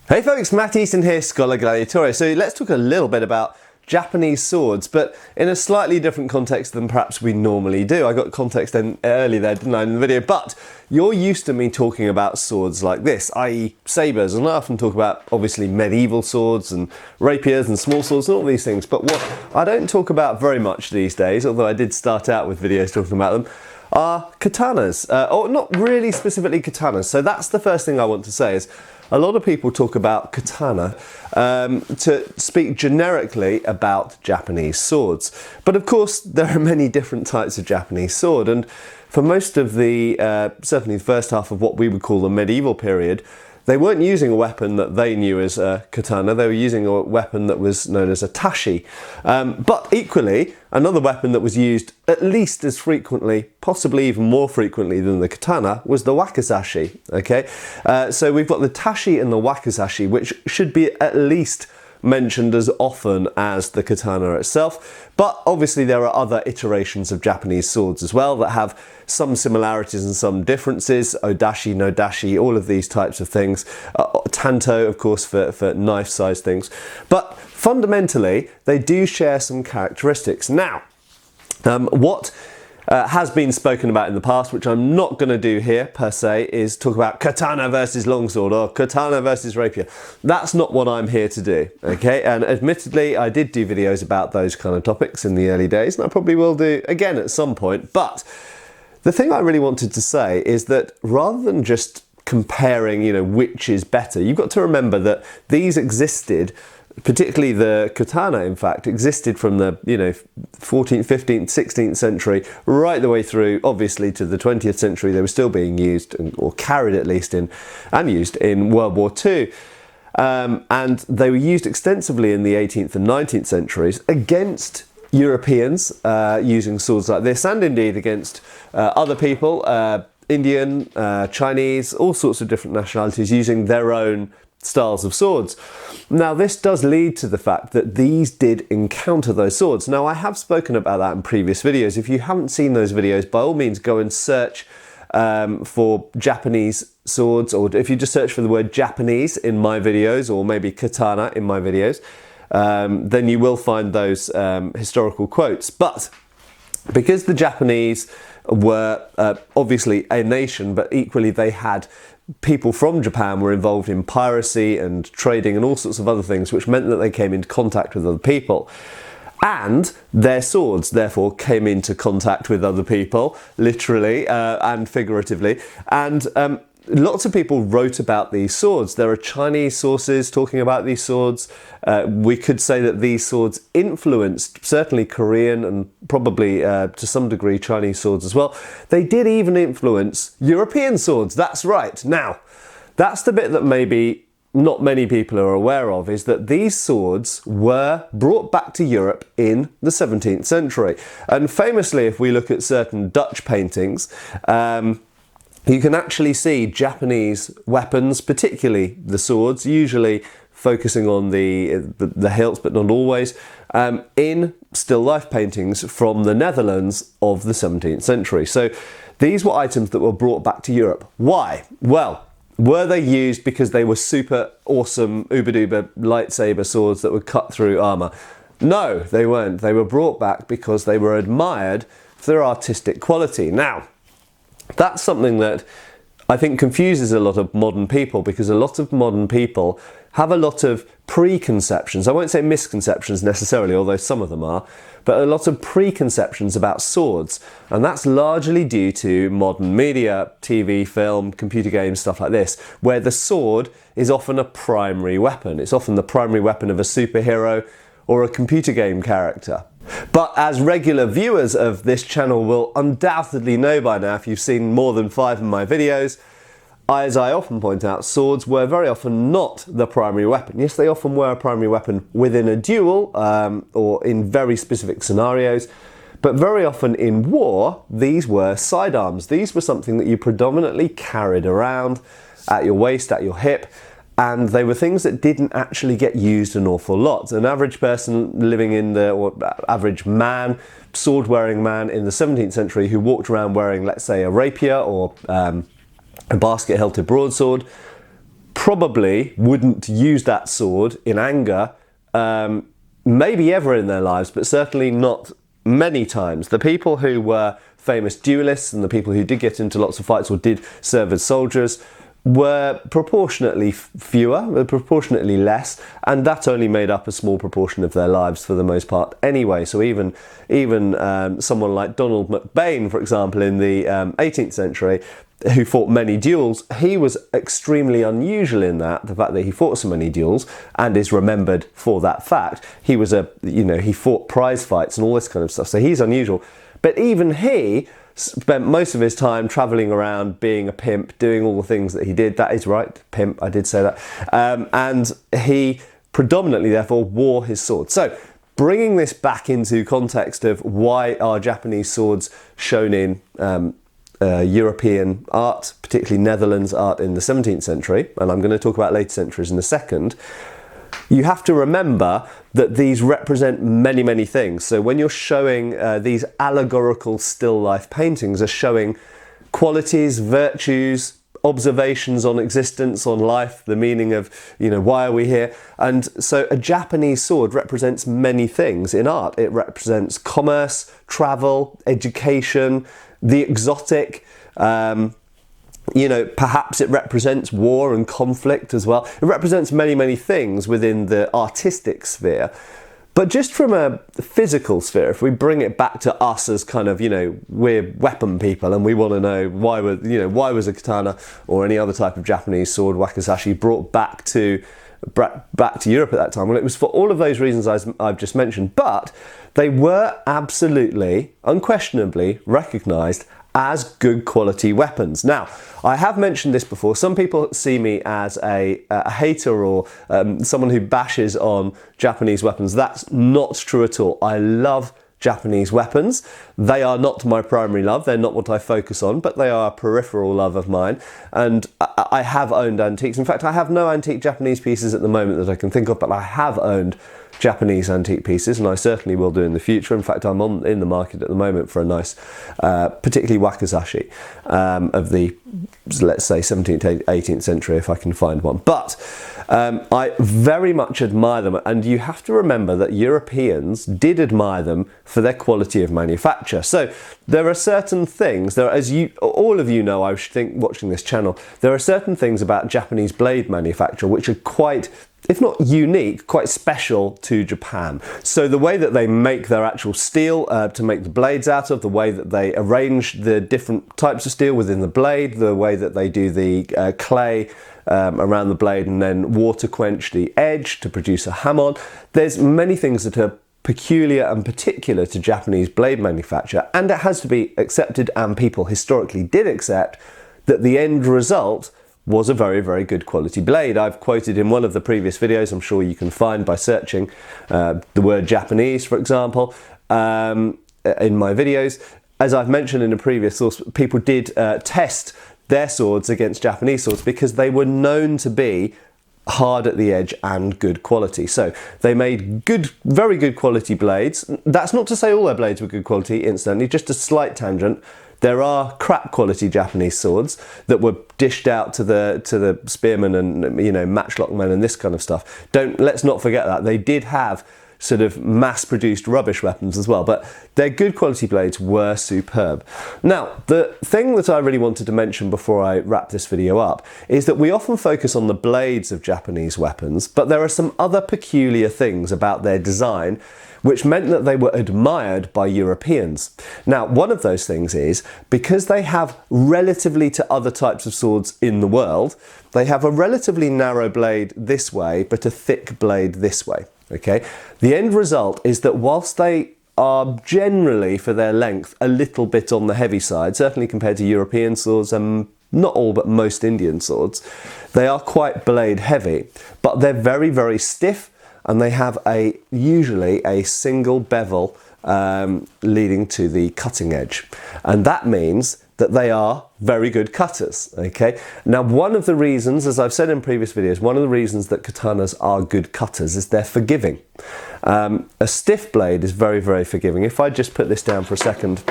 Hey folks, Matt Easton here, Scholar Gladiatore. So let's talk a little bit about Japanese swords, but in a slightly different context than perhaps we normally do. I got context early there, didn't I, in the video? But you're used to me talking about swords like this, i.e. sabres, and I often talk about, obviously, medieval swords and rapiers and small swords and all these things. But what I don't talk about very much these days, although I did start out with videos talking about them, are katanas, or not really specifically katanas. So that's the first thing I want to say is, a lot of people talk about katana to speak generically about Japanese swords. But of course, there are many different types of Japanese sword. And for most of the, certainly the first half of what we would call the medieval period, they weren't using a weapon that they knew as a katana, they were using a weapon that was known as a tashi. But equally, another weapon that was used at least as frequently, possibly even more frequently than the katana, was the wakizashi. Okay, so we've got the tashi and the wakizashi, which should be at least mentioned as often as the katana itself, but obviously there are other iterations of Japanese swords as well that have some similarities and some differences. Odashi, nodashi, all of these types of things. Tanto, of course, for knife-sized things. But fundamentally, they do share some characteristics. Now, what has been spoken about in the past, which I'm not going to do here per se, is talk about katana versus longsword or katana versus rapier. That's not what I'm here to do, okay? And admittedly, I did do videos about those kind of topics in the early days, and I probably will do again at some point. But the thing I really wanted to say is that rather than just comparing, which is better, you've got to remember that these existed. Particularly the katana, in fact, existed from the 14th, 15th, 16th century right the way through, obviously, to the 20th century. They were still being used, or carried at least, and used in World War II. And they were used extensively in the 18th and 19th centuries against Europeans using swords like this, and indeed against other people, Indian, Chinese, all sorts of different nationalities using their own styles of swords. Now, this does lead to the fact that these did encounter those swords. Now, I have spoken about that in previous videos. If you haven't seen those videos, by all means go and search for Japanese swords, or if you just search for the word Japanese in my videos, or maybe katana in my videos, then you will find those historical quotes. But because the Japanese were obviously a nation, but equally they had people from Japan were involved in piracy and trading and all sorts of other things, which meant that they came into contact with other people. And their swords, therefore, came into contact with other people, literally and figuratively. And lots of people wrote about these swords. There are Chinese sources talking about these swords. We could say that these swords influenced certainly Korean and probably to some degree Chinese swords as well. They did even influence European swords. That's right. Now, that's the bit that maybe not many people are aware of, is that these swords were brought back to Europe in the 17th century. And famously, if we look at certain Dutch paintings, you can actually see Japanese weapons, particularly the swords, usually focusing on the hilts, but not always, in still life paintings from the Netherlands of the 17th century. So these were items that were brought back to Europe. Why? Well, were they used because they were super awesome uber-duper lightsaber swords that would cut through armour? No, they weren't. They were brought back because they were admired for their artistic quality. Now, that's something that I think confuses a lot of modern people, because a lot of modern people have a lot of preconceptions. I won't say misconceptions necessarily, although some of them are, but a lot of preconceptions about swords. And that's largely due to modern media, TV, film, computer games, stuff like this, where the sword is often a primary weapon. It's often the primary weapon of a superhero or a computer game character. But as regular viewers of this channel will undoubtedly know by now, if you've seen more than 5 of my videos, as I often point out, swords were very often not the primary weapon. Yes, they often were a primary weapon within a duel or in very specific scenarios, but very often in war, these were sidearms. These were something that you predominantly carried around at your waist, at your hip, and they were things that didn't actually get used an awful lot. An average person living in the, or average man, sword-wearing man in the 17th century who walked around wearing, let's say, a rapier or a basket-hilted broadsword, probably wouldn't use that sword in anger, maybe ever in their lives, but certainly not many times. The people who were famous duelists and the people who did get into lots of fights or did serve as soldiers were proportionately fewer, proportionately less, and that only made up a small proportion of their lives for the most part anyway. So even someone like Donald MacBain, for example, in the 18th century, who fought many duels, he was extremely unusual in that, the fact that he fought so many duels and is remembered for that fact. He was he fought prize fights and all this kind of stuff, so he's unusual. But even he spent most of his time travelling around, being a pimp, doing all the things that he did. That is right, pimp, I did say that. And he predominantly, therefore, wore his sword. So, bringing this back into context of why are Japanese swords shown in European art, particularly Netherlands art in the 17th century, and I'm going to talk about later centuries in a second, you have to remember that these represent many, many things. So when you're showing these allegorical still life paintings are showing qualities, virtues, observations on existence, on life, the meaning of, why are we here? And so a Japanese sword represents many things in art. It represents commerce, travel, education, the exotic, perhaps it represents war and conflict as well. It represents many, many things within the artistic sphere. But just from a physical sphere, if we bring it back to us as kind of, we're weapon people and we want to know why was a katana or any other type of Japanese sword, wakizashi, brought back to Europe at that time? Well, it was for all of those reasons I've just mentioned, but they were absolutely, unquestionably recognised as good quality weapons. Now, I have mentioned this before. Some people see me as a hater or someone who bashes on Japanese weapons. That's not true at all. I love Japanese weapons. They are not my primary love. They're not what I focus on, but they are a peripheral love of mine. And I have owned antiques. In fact, I have no antique Japanese pieces at the moment that I can think of, but I have owned Japanese antique pieces, and I certainly will do in the future. In fact, I'm in the market at the moment for a nice, particularly wakizashi of the, let's say, 17th, 18th century, if I can find one. But I very much admire them, and you have to remember that Europeans did admire them for their quality of manufacture. So there are certain things, as all of you know, I think, watching this channel, there are certain things about Japanese blade manufacture which are quite, if not unique, quite special to Japan. So the way that they make their actual steel to make the blades out of, the way that they arrange the different types of steel within the blade, the way that they do the clay around the blade and then water quench the edge to produce a hamon. There's many things that are peculiar and particular to Japanese blade manufacture, and it has to be accepted, and people historically did accept, that the end result was a very, very good quality blade. I've quoted in one of the previous videos, I'm sure you can find by searching the word Japanese, for example, in my videos. As I've mentioned in a previous source, people did test their swords against Japanese swords because they were known to be hard at the edge and good quality. So they made good, very good quality blades. That's not to say all their blades were good quality, incidentally, just a slight tangent. There are crap quality Japanese swords that were dished out to the spearmen and matchlock men and this kind of stuff. Let's not forget that. They did have sort of mass-produced rubbish weapons as well, but their good quality blades were superb. Now, the thing that I really wanted to mention before I wrap this video up is that we often focus on the blades of Japanese weapons, but there are some other peculiar things about their design which meant that they were admired by Europeans. Now, one of those things is, because they have, relatively to other types of swords in the world, they have a relatively narrow blade this way, but a thick blade this way. Okay, the end result is that whilst they are generally, for their length, a little bit on the heavy side, certainly compared to European swords and not all but most Indian swords, they are quite blade heavy, but they're very, very stiff, and they have usually a single bevel leading to the cutting edge, and that means that they are very good cutters. Okay, now one of the reasons, as I've said in previous videos, one of the reasons that katanas are good cutters is they're forgiving. A stiff blade is very, very forgiving. If I just put this down for a second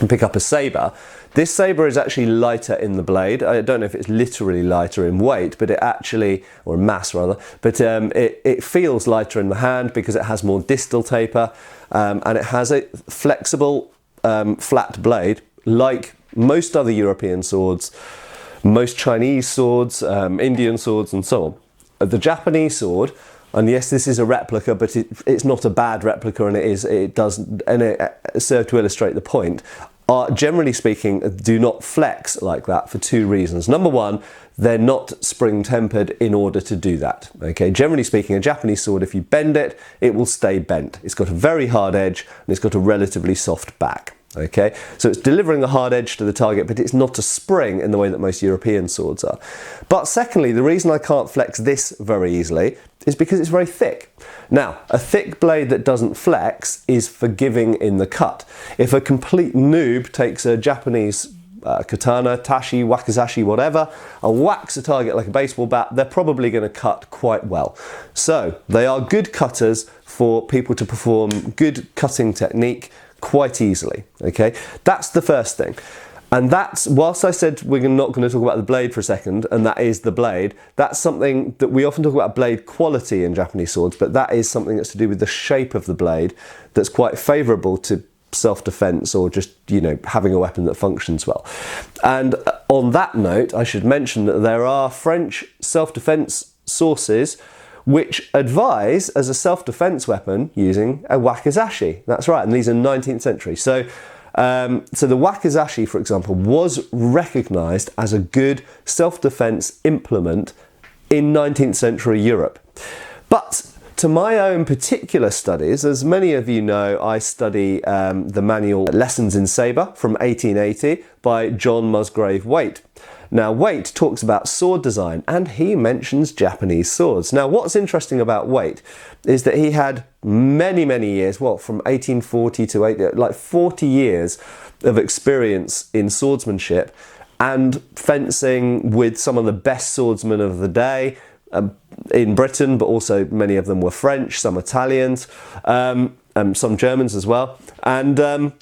and pick up a saber, This saber is actually lighter in the blade. I don't know if it's literally lighter in weight, but it actually, or mass rather, but it feels lighter in the hand because it has more distal taper, and it has a flexible, flat blade like most other European swords, most Chinese swords, Indian swords, and so on. The Japanese sword, and yes, this is a replica, but it's not a bad replica, and it does serve to illustrate the point. Are, generally speaking, do not flex like that for two reasons. Number one, they're not spring tempered in order to do that. Okay, generally speaking, a Japanese sword, if you bend it, it will stay bent. It's got a very hard edge and it's got a relatively soft back. Okay, so it's delivering a hard edge to the target, but it's not a spring in the way that most European swords are. But secondly, the reason I can't flex this very easily is because it's very thick. Now, a thick blade that doesn't flex is forgiving in the cut. If a complete noob takes a Japanese katana, tashi, wakizashi, whatever, and whacks a target like a baseball bat, they're probably going to cut quite well. So they are good cutters for people to perform good cutting technique quite easily. Okay, that's the first thing. And that's, whilst I said we're not going to talk about the blade for a second, and that is the blade, that's something that we often talk about blade quality in Japanese swords, but that is something that's to do with the shape of the blade that's quite favourable to self-defense or just, you know, having a weapon that functions well. And on that note, I should mention that there are French self-defense sources which advise as a self-defense weapon using a wakizashi. That's right, and these are 19th century. So the wakizashi, for example, was recognised as a good self-defense implement in 19th century Europe. But to my own particular studies, as many of you know, I study the manual Lessons in Sabre from 1880 by John Musgrave Waite. Now, Waite talks about sword design and he mentions Japanese swords. Now, what's interesting about Waite is that he had many, many years, well, from 1840 to 40 years of experience in swordsmanship and fencing with some of the best swordsmen of the day in Britain, but also many of them were French, some Italians, some Germans as well. And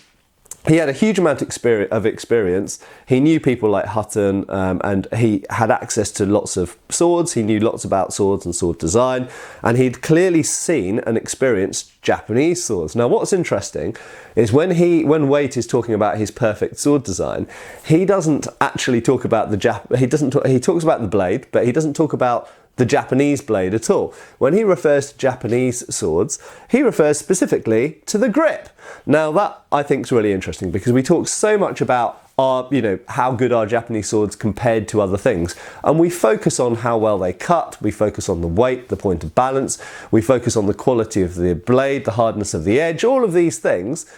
he had a huge amount of experience. He knew people like Hutton, and he had access to lots of swords. He knew lots about swords and sword design, and he'd clearly seen and experienced Japanese swords. Now, what's interesting is when Waite is talking about his perfect sword design, he doesn't actually talk about he talks about the blade, but he doesn't talk about the Japanese blade at all. When he refers to Japanese swords, he refers specifically to the grip. Now that I think is really interesting because we talk so much about how good are Japanese swords compared to other things, and we focus on how well they cut, we focus on the weight, the point of balance, we focus on the quality of the blade, the hardness of the edge, all of these things,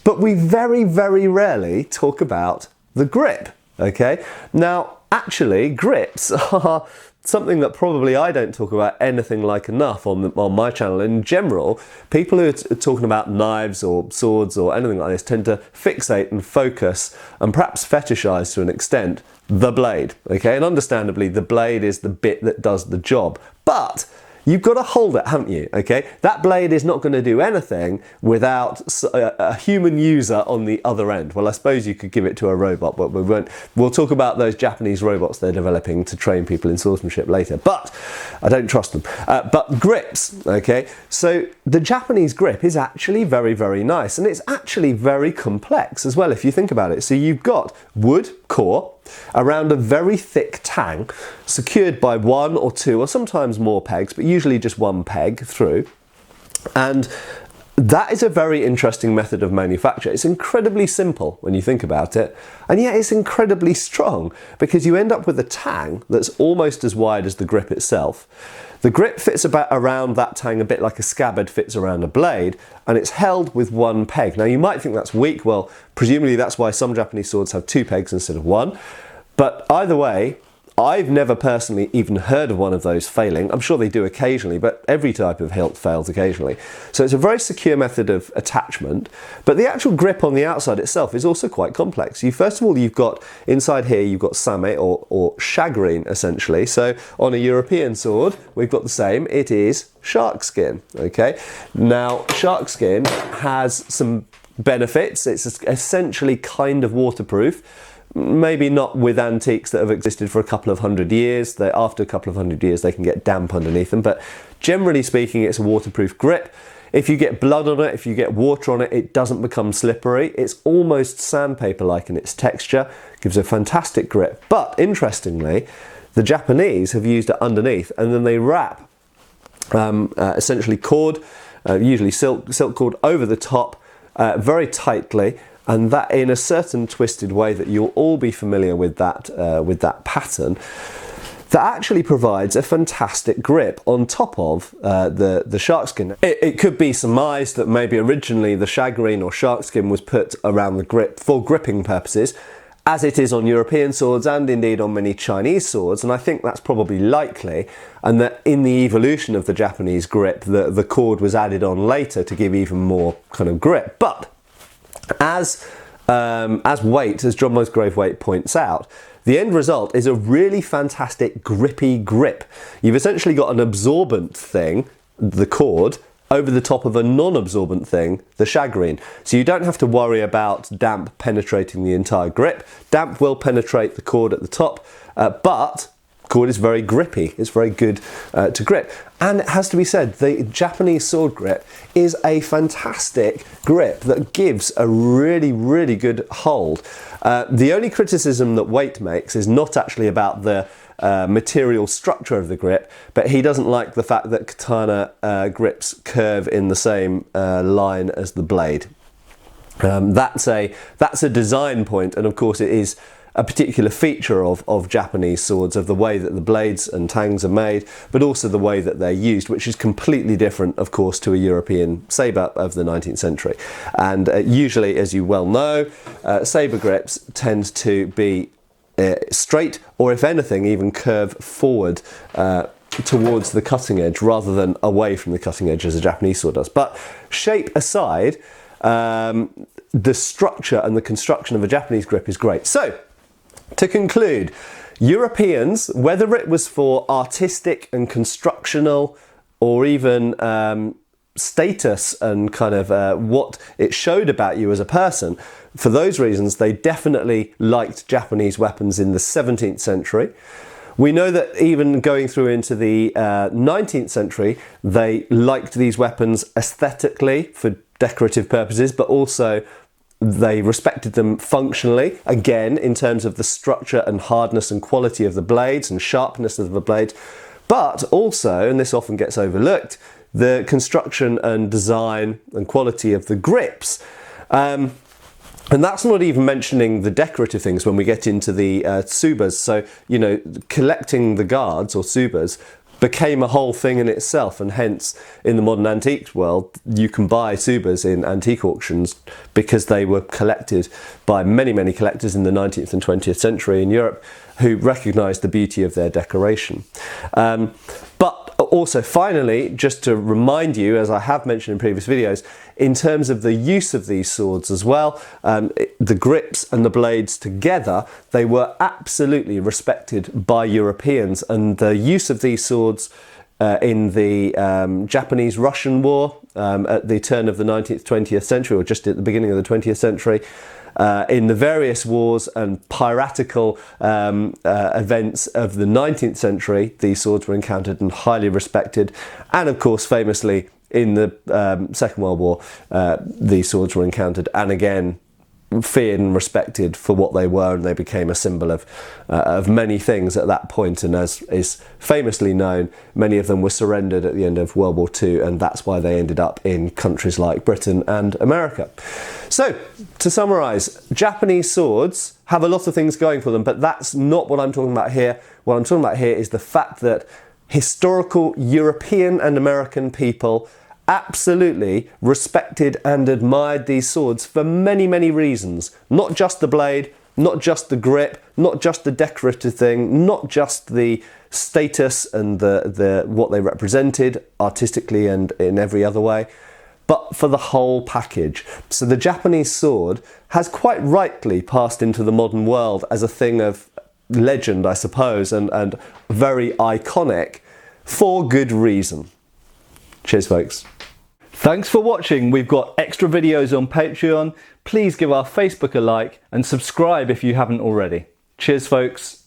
but we very, very rarely talk about the grip. Okay, now actually grips are something that probably I don't talk about anything like enough on my channel. In general, people who are talking about knives or swords or anything like this tend to fixate and focus and perhaps fetishize to an extent the blade, okay? And understandably, the blade is the bit that does the job. But you've got to hold it, haven't you? Okay, that blade is not going to do anything without a human user on the other end. Well, I suppose you could give it to a robot, but we won't. We'll talk about those Japanese robots they're developing to train people in swordsmanship later, but I don't trust them. But grips, okay, so the Japanese grip is actually very, very nice, and it's actually very complex as well if you think about it. So you've got wood core around a very thick tang, secured by one or two or sometimes more pegs, but usually just one peg through. And that is a very interesting method of manufacture. It's incredibly simple when you think about it, and yet it's incredibly strong because you end up with a tang that's almost as wide as the grip itself. The grip fits around that tang a bit like a scabbard fits around a blade, and it's held with one peg. Now you might think that's weak. Well, presumably that's why some Japanese swords have two pegs instead of one. But either way, I've never personally even heard of one of those failing. I'm sure they do occasionally, but every type of hilt fails occasionally. So it's a very secure method of attachment, but the actual grip on the outside itself is also quite complex. First of all, you've got inside here, you've got same or shagreen essentially. So on a European sword, we've got the same. It is shark skin, okay? Now, shark skin has some benefits. It's essentially kind of waterproof. maybe not with antiques that have existed for a couple of hundred years. After a couple of hundred years they can get damp underneath them, but generally speaking it's a waterproof grip. If you get blood on it, if you get water on it, it doesn't become slippery. It's almost sandpaper-like in its texture, gives a fantastic grip. But interestingly, the Japanese have used it underneath, and then they wrap essentially cord, usually silk cord, over the top very tightly, and that in a certain twisted way that you'll all be familiar with that pattern, that actually provides a fantastic grip on top of the shark skin. It could be surmised that maybe originally the shagreen or shark skin was put around the grip for gripping purposes, as it is on European swords and indeed on many Chinese swords, and I think that's probably likely, and that in the evolution of the Japanese grip the cord was added on later to give even more kind of grip. But as Waite, as John Musgrave-Waite points out, the end result is a really fantastic grippy grip. You've essentially got an absorbent thing, the cord, over the top of a non-absorbent thing, the shagreen. So you don't have to worry about damp penetrating the entire grip. Damp will penetrate the cord at the top, but cord is very grippy. It's very good to grip. And it has to be said, the Japanese sword grip is a fantastic grip that gives a really, really good hold. The only criticism that Waite makes is not actually about the material structure of the grip, but he doesn't like the fact that katana grips curve in the same line as the blade. That's a design point, and of course it is a particular feature of Japanese swords, of the way that the blades and tangs are made, but also the way that they're used, which is completely different, of course, to a European sabre of the 19th century. And usually, as you well know, sabre grips tend to be straight, or if anything, even curve forward towards the cutting edge rather than away from the cutting edge as a Japanese sword does. But shape aside, the structure and the construction of a Japanese grip is great. So, to conclude, Europeans, whether it was for artistic and constructional or even status and kind of what it showed about you as a person, for those reasons they definitely liked Japanese weapons in the 17th century. We know that even going through into the 19th century, they liked these weapons aesthetically for decorative purposes, but also they respected them functionally, again, in terms of the structure and hardness and quality of the blades and sharpness of the blades, but also, and this often gets overlooked, the construction and design and quality of the grips. And that's not even mentioning the decorative things when we get into the tsubas. So, you know, collecting the guards or tsubas became a whole thing in itself, and hence in the modern antiques world you can buy tsubas in antique auctions because they were collected by many collectors in the 19th and 20th century in Europe who recognised the beauty of their decoration. But also, finally, just to remind you, as I have mentioned in previous videos, in terms of the use of these swords as well, the grips and the blades together, they were absolutely respected by Europeans, and the use of these swords in the Japanese-Russian War at the turn of the 19th, 20th century, or just at the beginning of the 20th century, in the various wars and piratical events of the 19th century, these swords were encountered and highly respected. And of course, famously, in the Second World War, these swords were encountered and again feared and respected for what they were, and they became a symbol of many things at that point. And as is famously known, many of them were surrendered at the end of World War II, and that's why they ended up in countries like Britain and America. So, to summarise, Japanese swords have a lot of things going for them, but that's not what I'm talking about here. What I'm talking about here is the fact that historical European and American people absolutely respected and admired these swords for many reasons. Not just the blade, not just the grip, not just the decorative thing, not just the status and the what they represented artistically and in every other way, but for the whole package. So the Japanese sword has quite rightly passed into the modern world as a thing of legend, I suppose, and very iconic for good reason. Cheers, folks. Thanks for watching. We've got extra videos on Patreon. please give our Facebook a like and subscribe if you haven't already. Cheers, folks.